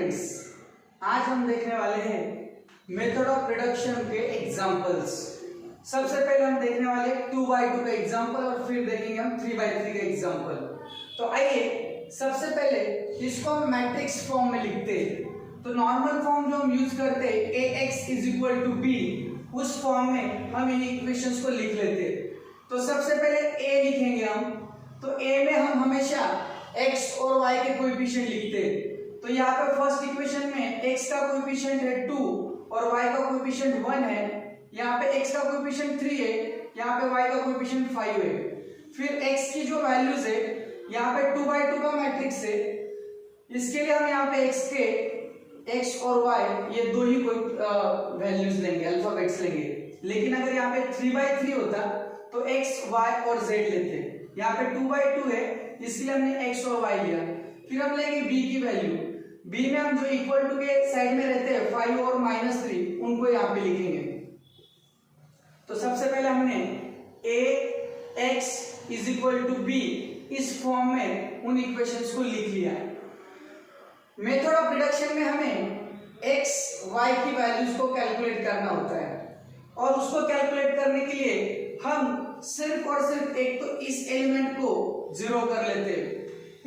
Students, आज हम देखने वाले हैं मेथड ऑफ रिडक्शन के एग्जांपल्स। सबसे पहले हम देखने वाले 2/2 का एग्जांपल और फिर देखेंगे हम 3/3 का एग्जांपल। तो आइए सबसे पहले इसको हम मैट्रिक्स फॉर्म में लिखते हैं। तो नॉर्मल फॉर्म जो हम यूज करते हैं ax = b, उस फॉर्म में हम इन इक्वेशंस को लिख लेते हैं। तो सबसे पहले a लिखेंगे हम। तो a में हम हमेशा x और y के कोएफिशिएंट लिखते हैं। तो यहाँ पे फर्स्ट इक्वेशन में x का कोएफिशिएंट है 2 और y का कोएफिशिएंट 1 है। यहाँ पे x का कोएफिशिएंट 3 है, यहाँ पे y का कोएफिशिएंट 5 है। फिर x की जो वैल्यूज है, यहाँ पे 2/2 का मैट्रिक्स है, इसके लिए हम यहाँ पे x और y ये दो ही कोई वैल्यूज लेंगे, अल्फाबेट्स लेंगे। लेकिन अगर यहाँ पे 3/3 होता तो x, y और z लेते। यहाँ पे 2/2 है, इसलिए हमने x और y लिया। फिर हम लेंगे b की वैल्यू। b में हम जो इक्वल टू के साइड में रहते हैं 5 और -3, उनको यहाँ पे लिखेंगे। तो सबसे पहले हमने ax = b इस फॉर्म में उन इक्वेशंस को लिख लिया है। मेथड ऑफ रिडक्शन में हमें x, y की वैल्यूज को कैलकुलेट करना होता है और उसको कैलकुलेट करने के लिए हम सिर्फ और सिर्फ एक तो इस एलिमेंट को 0 कर लेते हैं।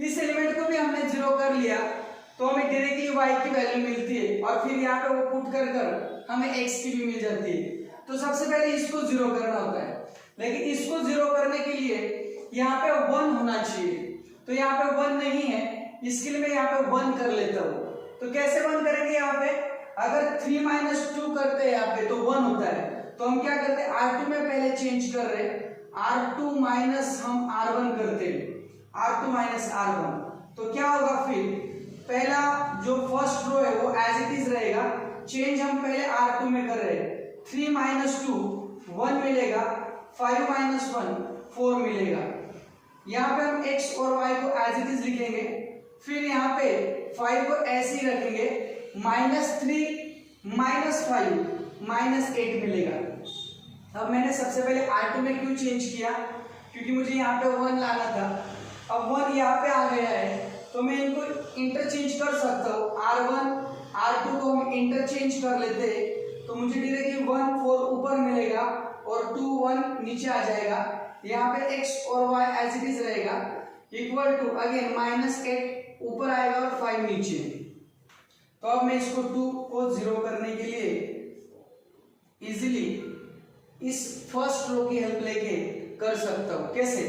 इस एलिमेंट को भी हमने 0 कर लिया तो हमें डायरेक्टली y की वैल्यू मिलती है और फिर यहाँ पे वो पुट कर हमें x की भी मिल जाती है। तो सबसे पहले इसको 0 करना होता है, लेकिन इसको 0 करने के लिए यहाँ पे 1 होना चाहिए। तो यहाँ पे 1 नहीं है, इसके लिए मैं यहाँ पे 1 कर लेता हूँ। तो कैसे 1 करेंगे? यहाँ पे अगर 3 - 2 करते हैं यहाँ पे तो 1 होता है। तो हम क्या करते हैं, R2 में पहले चेंज कर रहे हैं, R2 माइनस हम R1 करते हैं, R2 माइनस R1। तो क्या होगा, फिर पहला जो फर्स्ट रो है वो एज इट इज रहेगा। चेंज हम पहले R2 में कर रहे हैं। 3 - 2 1 मिलेगा, 5 - 1 4 मिलेगा। यहाँ पे हम x और y को एज इट इज लिखेंगे। फिर यहाँ पे 5 को ऐसे ही रखेंगे, -3 - 5 -8 मिलेगा। अब मैंने सबसे पहले R2 में क्यों चेंज किया, क्योंकि मुझे यहाँ पे 1 लाना था। अब 1 यहाँ पे आ गया है तो मैं इनको इंटरचेंज कर सकता हूँ। R1 R2 को हम इंटरचेंज कर लेते हैं तो मुझे डायरेक्टली 1 4 ऊपर मिलेगा और 2 1 नीचे आ जाएगा। यहाँ पे x और y एज इट इज रहेगा, इक्वल टू अगेन -8 ऊपर आएगा और 5 नीचे। तो अब मैं इसको 2 को 0 करने के लिए इजीली इस फर्स्ट रो की हेल्प लेके कर सकता हूं। कैसे?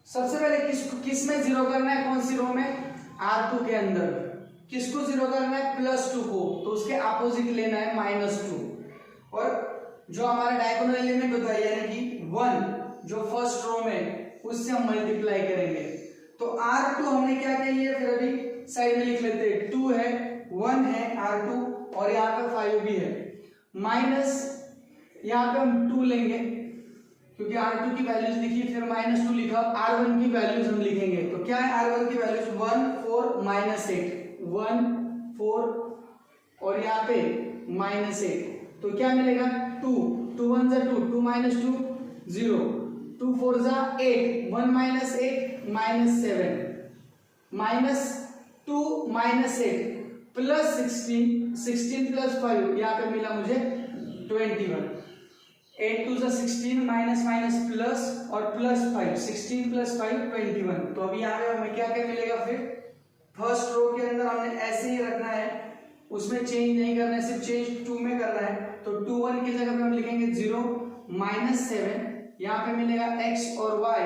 सबसे पहले किस में 0 करना है, कौन सी रो में? R2 के अंदर। किसको 0 करना है? +2 को, तो उसके अपोजिट लेना है -2। और जो हमारा डायगोनल एलिमेंट होता है यानी कि 1 जो फर्स्ट रो में, उससे हम मल्टीप्लाई करेंगे। तो R2 हमने क्या कर लिया, फिर अभी साइड में लिख लेते हैं। 2 है, 1 है R2 और यहाँ पे 5 भी है, माइनस यहाँ पे हम 2 लेंगे क्योंकि R2 की वैल्यूज लिखी, फिर -2 लिखा। R1 की वैल्यूज हम लिखेंगे। तो क्या है R1 की वैल्यूज? 1 4 -8, 1 4 और यहाँ पे -8। तो क्या मिलेगा? 2 2 1 = 2, 2 - 2 0, 2 4 = 8, 1 - 8 -7, -2 -8 +16, 16 + 5 यहाँ पे मिला मुझे 21। 8 2 = 16 माइनस प्लस और +5, 16 + 5 21। तो अभी यहाँ पे हमें क्या क्या मिलेगा? फिर फर्स्ट रो के अंदर हमने ऐसे ही रखना है, उसमें चेंज नहीं करना है, सिर्फ चेंज 2 में करना है। तो 2 1 की जगह पे हम लिखेंगे 0 -7, यहाँ पे मिलेगा x और y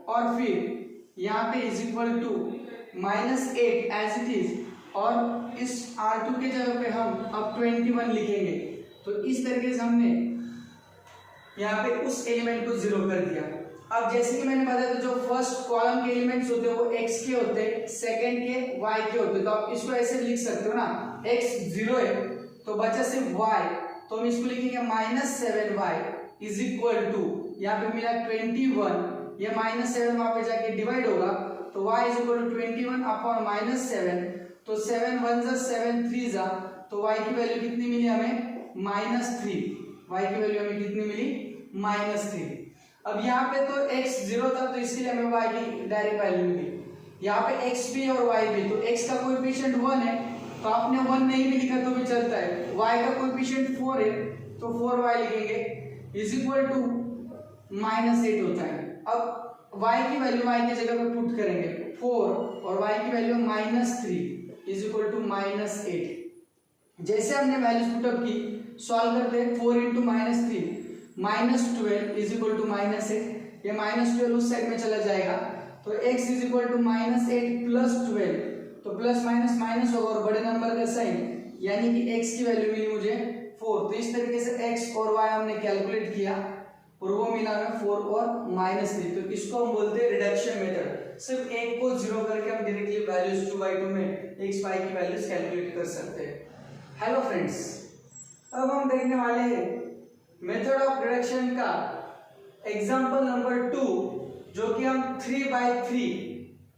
और फिर यहाँ पे =-8 एज इट इज, और इस R2 के जगह पे हम अब 21 लिखेंगे। तो इस तरीके से हमने यहाँ पे उस एलिमेंट को 0 कर दिया। अब जैसे कि मैंने बताया था, जो फर्स्ट कॉलम के एलिमेंट्स होते हैं वो x के होते हैं, सेकंड के y के होते हैं। तो आप इसको ऐसे लिख सकते हो ना, x 0 है तो बचा सिर्फ y, तो हम इसको लिखेंगे -7y = यहाँ पे मिला 21, ये -7 वहां पे जाके डिवाइड होगा तो y = 21 अपॉन -7। तो 7 1 = 7 3 जा, तो y की वैल्यू कितनी मिली हमें? -3। y की वैल्यू हमें कितनी मिली? -3। अब यहाँ पे तो x 0 था तो इसके लिए हमें y की डायरेक्ट वैल्यू मिली। यहाँ पे x भी और y भी, तो x का कोएफिशिएंट 1 है तो आपने 1 नहीं भी लिखा तो भी चलता है। y का कोएफिशिएंट 4 है तो 4y लिखेंगे इज इक्वल टू -8 होता है। अब y की वैल्यू y की जगह पे पुट करेंगे 4 और y की वैल्यू -3 इज इक्वल टू -8। जैसे हमने वैल्यूज पुट अप की सॉल्व करते हैं 4 इंटू -3 -12 इज इक्वल टू -8। ये -12 उस साइड में चला जाएगा तो x is equal to -8 plus 12 तो प्लस माइनस माइनस होगा और बड़े नंबर का साइन यानी कि x की वैल्यू मिली मुझे 4। तो इस तरीके से x और y हमने कैलकुलेट किया और वो मिला हमें 4 और -3। तो इसको हम बोलते हैं रिडक्शन मेथड। सिर्फ एक को जीरो करके हम डायरेक्टली वैल्यूज 2/2 में x y की वैल्यूज कैलकुलेट कर सकते हैं। हेलो फ्रेंड्स, अब हम देखने वाले हैं मेथड ऑफ रिडक्शन का एग्जांपल नंबर 2 जो कि हम 3/3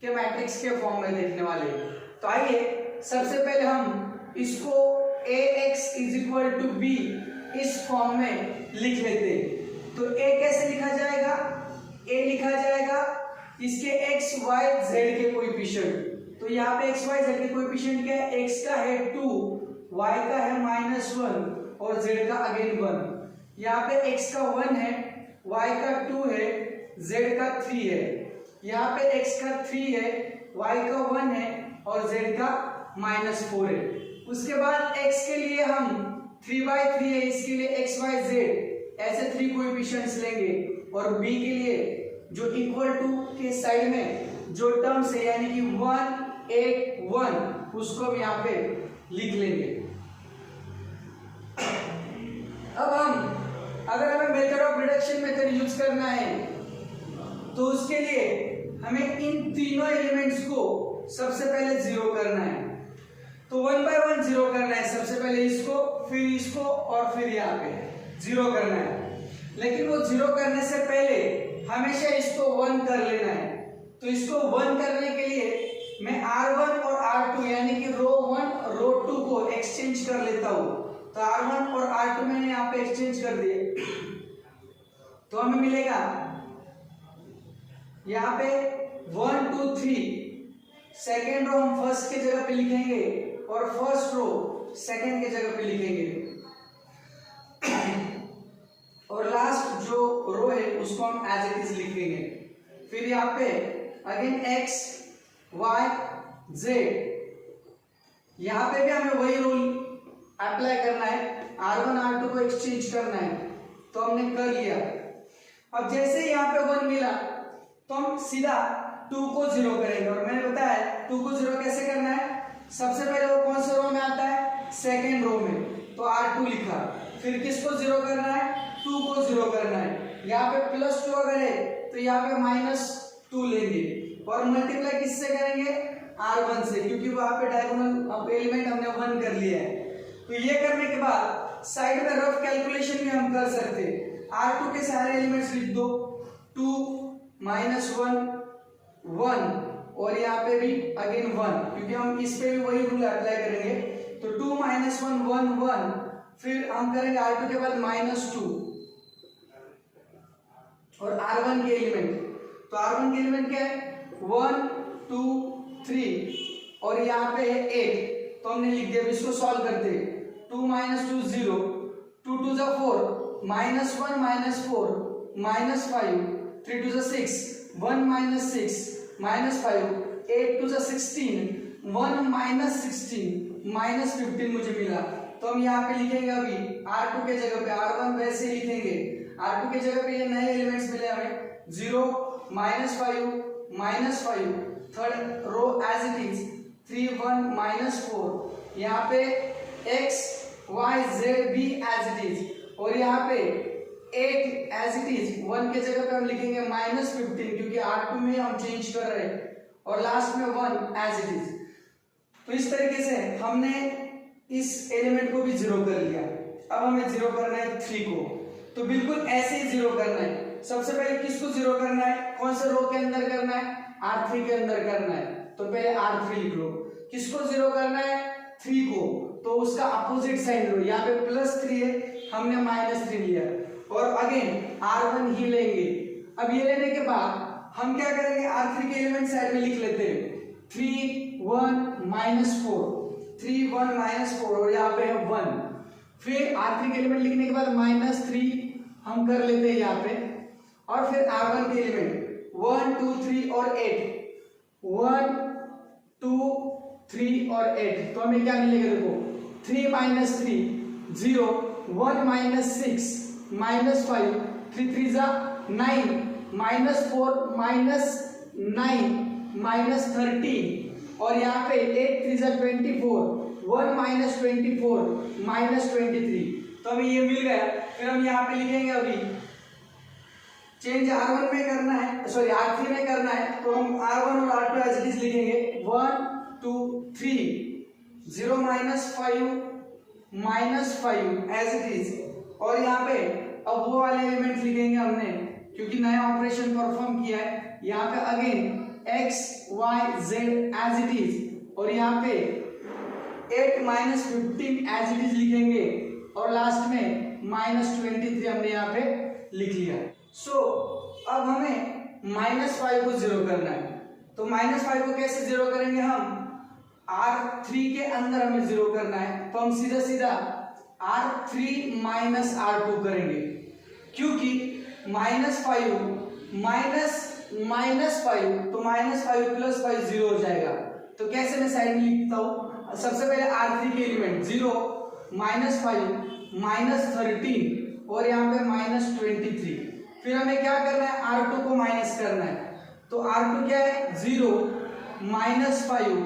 के मैट्रिक्स के फॉर्म में देखने वाले हैं। तो आइए सबसे पहले हम इसको ax is equal to b इस फॉर्म में लिख लेते हैं। तो a कैसे लिखा जाएगा? a लिखा जाएगा इसके x y z के कोएफिशिएंट। तो यहाँ पे x y z के कोएफिशिएंट क्या है? x का है 2, y का है -1 और z का अगेन 1। यहाँ पे x का 1 है, y का 2 है, z का 3 है। यहाँ पे x का 3 है, y का 1 है और z का -4 है। उसके बाद x के लिए हम 3/3 है, इसके लिए x y z ऐसे 3 कोएफिशिएंट्स लेंगे और b के लिए जो इक्वल टू के साइड में जो टर्म्स है यानी कि 1 8 1 उसको हम यहाँ पे लिख लेंगे। अब हम अगर हमें method of reduction method use करना है तो उसके लिए हमें इन तीनों एलिमेंट्स को सबसे पहले जीरो करना है। तो 1 by 1 जीरो करना है, सबसे पहले इसको फिर इसको और फिर यहाँ पे जीरो करना है। लेकिन वो जीरो करने से पहले हमेशा इसको 1 कर लेना है। तो इसको 1 करने के लिए मैं R1 और R2 यानी कि रो 1 रो 2 को एक्सचेंज कर लेता हूँ। तो R1 और R2 मैंने यहाँ पे एक्सचेंज कर दिए तो हमें मिलेगा यहाँ पे 1 2 3। सेकेंड रो हम फर्स्ट के जगह पे लिखेंगे और फर्स्ट रो सेकेंड के जगह पे लिखेंगे और लास्ट जो रो है उसको हम एज इट इज लिखेंगे। फिर यहाँ पे अगेन x y z, यहाँ पे भी हमें वही रूल अप्लाई करना है, R1 R2 को एक्सचेंज करना है। तो हमने कर लिया। अब जैसे यहाँ पे 1 मिला तो हम सीधा 2 को जीरो करेंगे और मैंने बताया 2 को जीरो कैसे करना है। सबसे पहले वो कौन से रो में आता है? सेकेंड रो में, तो R2 लिखा। फिर किसको जीरो करना है? 2 को जीरो करना है। यहाँ पे +2 अगर है तो यहाँ पे -2 लेंगे और मल्टीप्लाई किससे करेंगे? R1 से, क्योंकि वहां पे डायगोनल एलिमेंट हमने 1 कर लिया है। तो ये करने के बाद साइड में रफ कैलकुलेशन भी हम कर सकते हैं। R2 के सारे एलिमेंट्स लिख दो, 2 -1 1 और यहाँ पे भी अगेन 1, क्योंकि हम इस पे भी वही रूल अप्लाई करेंगे। तो 2 -1 1 1, फिर हम करेंगे R2 के बाद -2 और R1 के एलिमेंट। तो R1 के एलिमेंट क्या है? 1 2 3 और यहाँ पे है 8। तो हमने लिख दिया। इसको सॉल्व करते हैं। 2 - 2 0, 2 2 जा 4, -1 -4 -5, 3 2 जा 6, 1 - 6 -5, 8 2 जा 16, 1 - 16 -15 मुझे मिला। तो हम यहाँ पे लिखेंगे अभी R2 के जगह पे, R1 वैसे ही लिखेंगे। R2 के जगह पे ये नए एलिमेंट्स मिले हमें 0 -5 -5, third row as it is 3 1 -4, यहाँ पे x y z भी एज इट इज और यहाँ पे 8 एज इट इज। 1 के जगह पे हम लिखेंगे -15 क्योंकि R2 में हम चेंज कर रहे हैं और लास्ट में 1 एज इट इज। तो इस तरीके से हमने इस एलिमेंट को भी जीरो कर लिया। अब हमें जीरो करना है 3 को। तो बिल्कुल ऐसे ही जीरो करना है। सबसे पहले किसको जीरो करना है? कौन से रो के अंदर करना है? R3 के अंदर करना है। तो पहले R3 लिख लो। किसको जीरो करना है? 3 को। तो उसका अपोजिट साइन लो। यहाँ पे +3 है, हमने -3 लिया और अगेन R1 ही लेंगे। अब ये लेने के बाद हम क्या करेंगे? R3 के एलिमेंट साइड में लिख लेते हैं। 3 1 -4, 3 1 -4 और यहाँ पे है 1। फिर R3 के एलिमेंट लिखने के बाद -3 हम कर लेते हैं यहाँ पे, और फिर R1 के एलिमेंट 1 2 3 और 8, 1 2 3 और 8, तो हमें क्या मिलेगा देखो 3 - 3 0, 1 - 6 -5, 3 3 जा 9, -4 -9 -13, और यहाँ पे 8 3 जा 24, 1 - 24 -23, तो हमें ये मिल गया। फिर हम यहाँ पे लिखेंगे, अभी चेंज R1 में करना है, सॉरी R3 में करना है, तो हम R1 और R2 एज इट इज लिखेंगे 1 2 3 0 -5 एज इट इज, और यहाँ पे अब वो वाले एलिमेंट लिखेंगे हमने, क्योंकि नया ऑपरेशन परफॉर्म किया है। यहाँ पे again x y z as it is, और यहाँ पे 8 - 15 एज इट इज लिखेंगे, और लास्ट में -23 हमने यहाँ पे लिख लिया। सो अब हमें -5 को जीरो करना है, तो -5 को कैसे जीरो करेंगे हम, R3 के अंदर हमें जीरो करना है, तो हम सीधा सीधा R3 - R2 करेंगे, क्योंकि -5 तो -5 + 5 0 हो जाएगा। तो कैसे मैं साइड में लिखता हूँ, सबसे पहले R3 के एलिमेंट 0 -5 -13 और यहाँ पे -23, फिर हमें क्या करना है, R2 को माइनस करना है, तो R2 क्या है 0 -5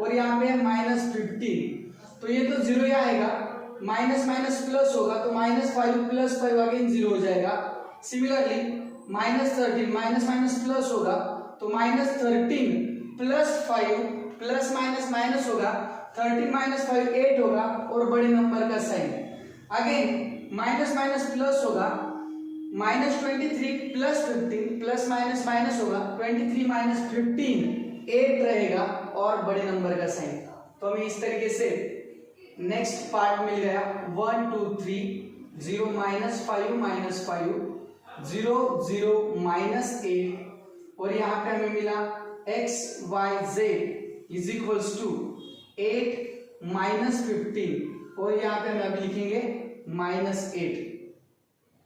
और यहाँ पे -15, तो ये तो 0 ही आएगा, माइनस माइनस प्लस होगा, तो -5 + 5 अगेन 0 हो जाएगा। सिमिलरली -13 माइनस माइनस प्लस होगा, तो -13 + 5 प्लस माइनस माइनस होगा, 13 - 5 8 होगा, और बड़े नंबर का sign. Again minus minus plus होगा, -23 + 15 प्लस माइनस माइनस होगा, 23 - 15 8 रहेगा, और बड़े नंबर का साइन। तो हमें इस तरीके से नेक्स्ट पार्ट मिल गया 1 2 3 0 -5 -5 0 0 -8, और यहाँ पे हमें मिला x y z is equals to 8 -15, और यहाँ पे हम अभी लिखेंगे -8।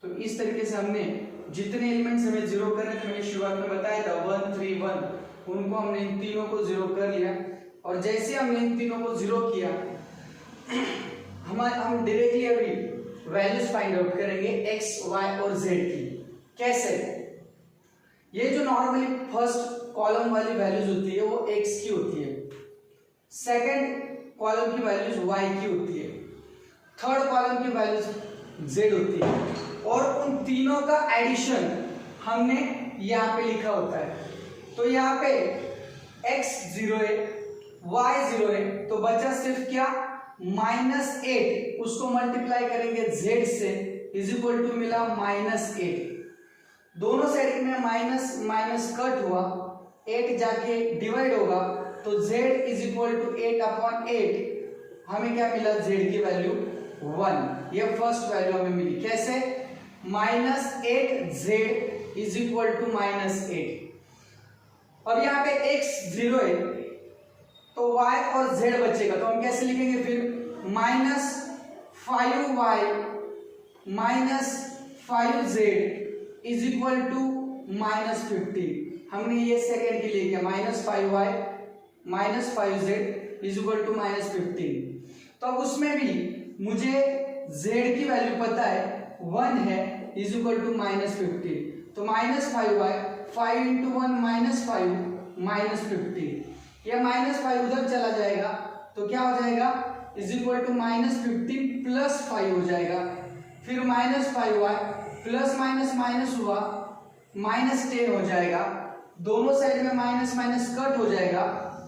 तो इस तरीके से हमने जितने एलिमेंट्स हमें जीरो करने थे, मैंने शुरुआत में बताया था 1 3 1, उनको हमने इन तीनों को जीरो कर लिया, और जैसे हमने इन तीनों को जीरो किया हम डायरेक्टली अभी वैल्यूज फाइंड आउट करेंगे x y और z की। कैसे, ये जो नॉर्मली फर्स्ट कॉलम वाली वैल्यूज होती है वो x की होती है, सेकंड कॉलम की वैल्यूज y की होती है, थर्ड कॉलम की वैल्यूज z होती है, और उन तीनों का एडिशन हमने यहाँ पे लिखा होता है। तो यहाँ पे x 0 है, y 0 है, तो बचा सिर्फ क्या -8, उसको मल्टीप्लाई करेंगे z से, इज इक्वल टू मिला -8। दोनों साइड में माइनस माइनस कट हुआ, 8 जाके डिवाइड होगा, तो z इज इक्वल टू 8/8, हमें क्या मिला, z की वैल्यू 1। ये फर्स्ट वैल्यू हमें मिली। कैसे, -8z इज इक्वल टू -8। अब यहाँ पे x 0 है, तो y और z बचेगा, तो हम कैसे लिखेंगे फिर, -5y -5z is equal to -15। हमने ये सेकेंड के लिए किया, -5y -5z is equal to -15। तो अब उसमें भी मुझे z की वैल्यू पता है 1 है, इज इक्वल टू -15, तो -5y 5 × 1 -5 -15, यह -5 उधर चला जाएगा, तो क्या हो जाएगा, इज इक्वल टू -15 + 5 हो जाएगा। फिर -5y प्लस माइनस माइनस हुआ, -10 हो जाएगा, दोनों साइड में माइनस माइनस कट हो जाएगा,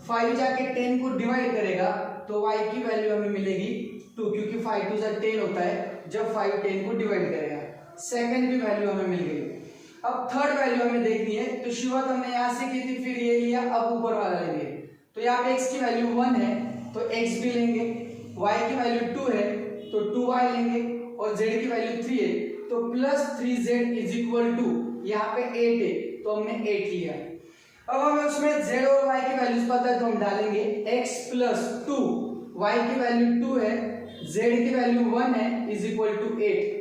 5 जाके 10 को डिवाइड करेगा, तो y की वैल्यू हमें मिलेगी 2, क्योंकि 5 2 10 होता है जब 5 10 को डिवाइड करेगा। सेकंड भी वैल्यू हमें मिल गई। अब थर्ड वैल्यू हमें देखनी है, तो शुरुआत हमने यहाँ से की थी, फिर ये लिया, अब ऊपर वाला लेंगे। तो यहाँ पे x की वैल्यू 1 है, तो x भी लेंगे, y की वैल्यू 2 है, तो 2y लेंगे, और z की वैल्यू 3 है, तो +3z इज इक्वल टू, यहाँ पे 8 है, तो हमने 8 लिया। अब हमें उसमें z और y की वैल्यूज पता है तो हम डालेंगे x प्लस 2, y की वैल्यू 2 है, z की वैल्यू 1 है, is equal to 8।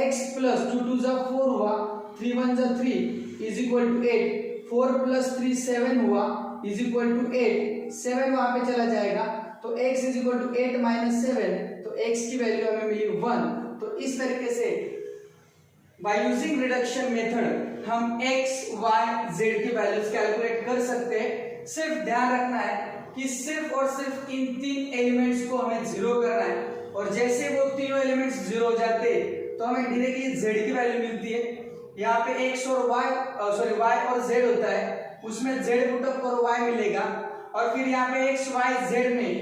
x plus 2 2 जा 4 हुआ, 3 1 जा 3 इज इक्वल टू 8। 4 प्लस 3 7 हुआ, इज इक्वल टू 8। 7 वहां पे चला जाएगा तो x is equal to 8 minus 7, तो x की वैल्यू हमें मिली 1। तो इस तरीके से बाय यूजिंग रिडक्शन मेथड हम x, y, z की वैल्यूज कैलकुलेट कर सकते हैं। सिर्फ ध्यान रखना है कि सिर्फ और सिर्फ इन तीन एलिमेंट्स को हमें जीरो करना है, और जैसे वो तीनों एलिमेंट्स जीरो हो जाते तो हमें डायरेक्टली z की वैल्यू मिलती है। यहाँ पे x और y और z होता है, उसमें z पुटअप करो y मिलेगा, और फिर यहाँ पे x y z में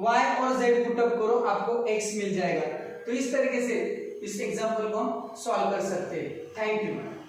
y और z पुटअप करो आपको x मिल जाएगा। तो इस तरीके से इस एग्जांपल को हम सॉल्व कर सकते हैं। Thank you.